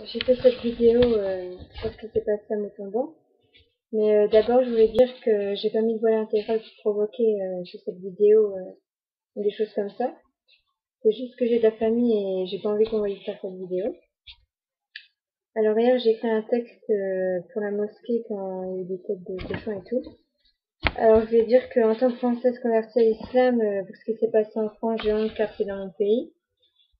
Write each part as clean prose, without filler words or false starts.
J'ai fait cette vidéo parce que c'est passé à mon tombant. Mais d'abord, je voulais dire que j'ai pas mis de voile intégral pour provoquer sur cette vidéo des choses comme ça. C'est juste que j'ai de la famille et j'ai pas envie qu'on voie faire cette vidéo. Alors hier, j'ai écrit un texte pour la mosquée quand il y a eu des têtes de cochons et tout. Alors je vais dire qu'en tant que Française convertie à l'islam, pour ce qui s'est passé en France, j'ai honte car c'est dans mon pays.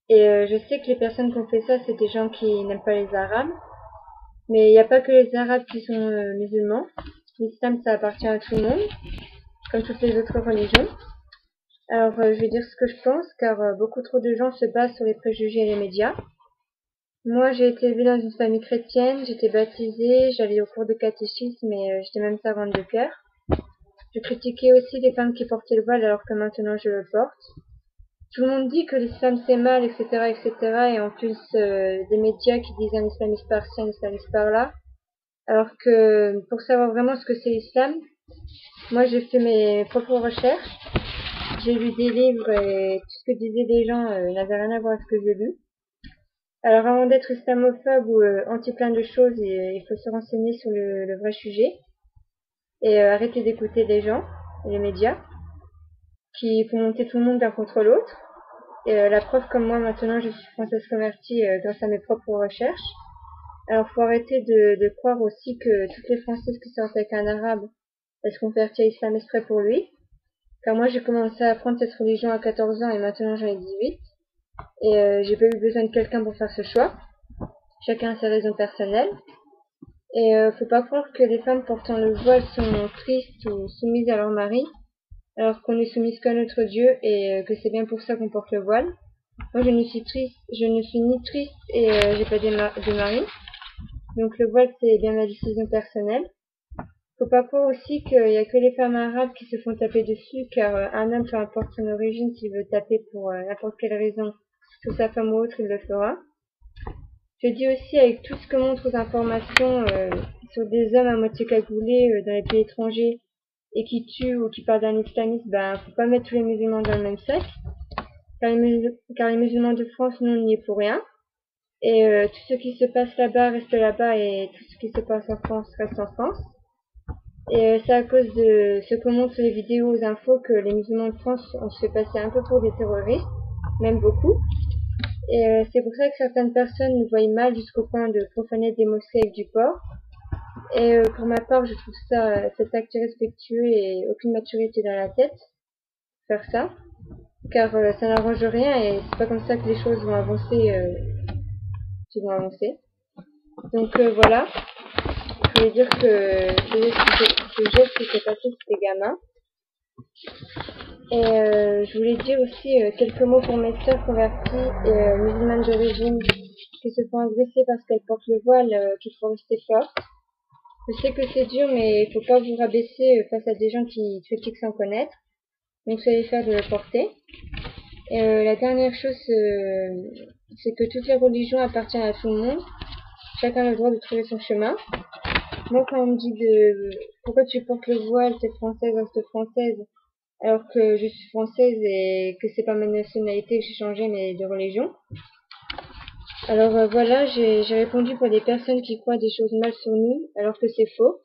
Et je sais que les personnes qui ont fait ça, c'est des gens qui n'aiment pas les Arabes. Mais il n'y a pas que les Arabes qui sont musulmans. L'islam, ça appartient à tout le monde, comme toutes les autres religions. Alors, je vais dire ce que je pense, car beaucoup trop de gens se basent sur les préjugés et les médias. Moi, j'ai été élevée dans une famille chrétienne, j'étais baptisée, j'allais au cours de catéchisme et j'étais même servante de chœur. Je critiquais aussi les femmes qui portaient le voile alors que maintenant je le porte. Tout le monde dit que l'islam c'est mal, etc., etc., et en plus des médias qui disent un islamiste par-ci, un islamiste par-là. Alors que pour savoir vraiment ce que c'est l'islam, moi j'ai fait mes propres recherches, j'ai lu des livres et tout ce que disaient les gens n'avait rien à voir avec ce que j'ai lu. Alors avant d'être islamophobe ou anti plein de choses, il faut se renseigner sur le vrai sujet et arrêter d'écouter les gens et les médias qui font monter tout le monde l'un contre l'autre. Et la preuve, comme moi maintenant je suis française convertie grâce à mes propres recherches. Alors faut arrêter de croire aussi que toutes les Françaises qui sortent avec un arabe, elles se convertissent à l'islam exprès pour lui. Car moi j'ai commencé à apprendre cette religion à 14 ans et maintenant j'en ai 18. Et j'ai pas eu besoin de quelqu'un pour faire ce choix. Chacun a ses raisons personnelles. Et faut pas croire que les femmes portant le voile sont tristes ou soumises à leur mari, alors qu'on est soumise qu'à notre Dieu et que c'est bien pour ça qu'on porte le voile. Moi je ne suis ni triste et j'ai pas de mari. Donc le voile c'est bien ma décision personnelle. Faut pas croire aussi qu'il y a que les femmes arabes qui se font taper dessus, car un homme, peu importe son origine, s'il veut taper pour n'importe quelle raison sur sa femme ou autre, il le fera. Je dis aussi avec tout ce que montrent aux informations sur des hommes à moitié cagoulés dans les pays étrangers et qui tuent ou qui parlent d'un islamiste, faut pas mettre tous les musulmans dans le même sac, car les musulmans de France, nous, on n'y est pour rien. Et tout ce qui se passe là-bas reste là-bas et tout ce qui se passe en France reste en France. Et c'est à cause de ce que montrent les vidéos aux infos que les musulmans de France, on se fait passer un peu pour des terroristes, même beaucoup. Et c'est pour ça que certaines personnes nous voient mal jusqu'au point de profaner des mosquées avec du porc. Et pour ma part, je trouve cet acte irrespectueux et aucune maturité dans la tête, faire ça. Car ça n'arrange rien et c'est pas comme ça que les choses vont avancer, Donc voilà. Je voulais dire que ce geste qui s'est passé, c'était gamin. Et je voulais dire aussi quelques mots pour mes sœurs converties et musulmanes d'origine qui se font agresser parce qu'elles portent le voile, qu'il faut rester forte. Je sais que c'est dur, mais il faut pas vous rabaisser face à des gens qui critiquent sans connaître. Donc soyez fiers de le porter. Et la dernière chose, c'est que toutes les religions appartiennent à tout le monde. Chacun a le droit de trouver son chemin. Moi, quand on me dit pourquoi tu portes le voile, t'es française, reste française, alors que je suis française et que c'est pas ma nationalité que j'ai changé, mais de religion. Alors voilà, j'ai répondu pour des personnes qui croient des choses mal sur nous, alors que c'est faux.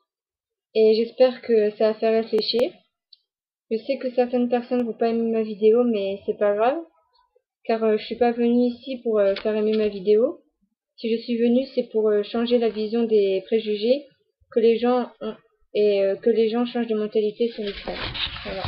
Et j'espère que ça va faire réfléchir. Je sais que certaines personnes vont pas aimer ma vidéo, mais c'est pas grave, car je suis pas venue ici pour faire aimer ma vidéo. Si je suis venue, c'est pour changer la vision des préjugés que les gens ont et que les gens changent de mentalité sur l'islam. Voilà.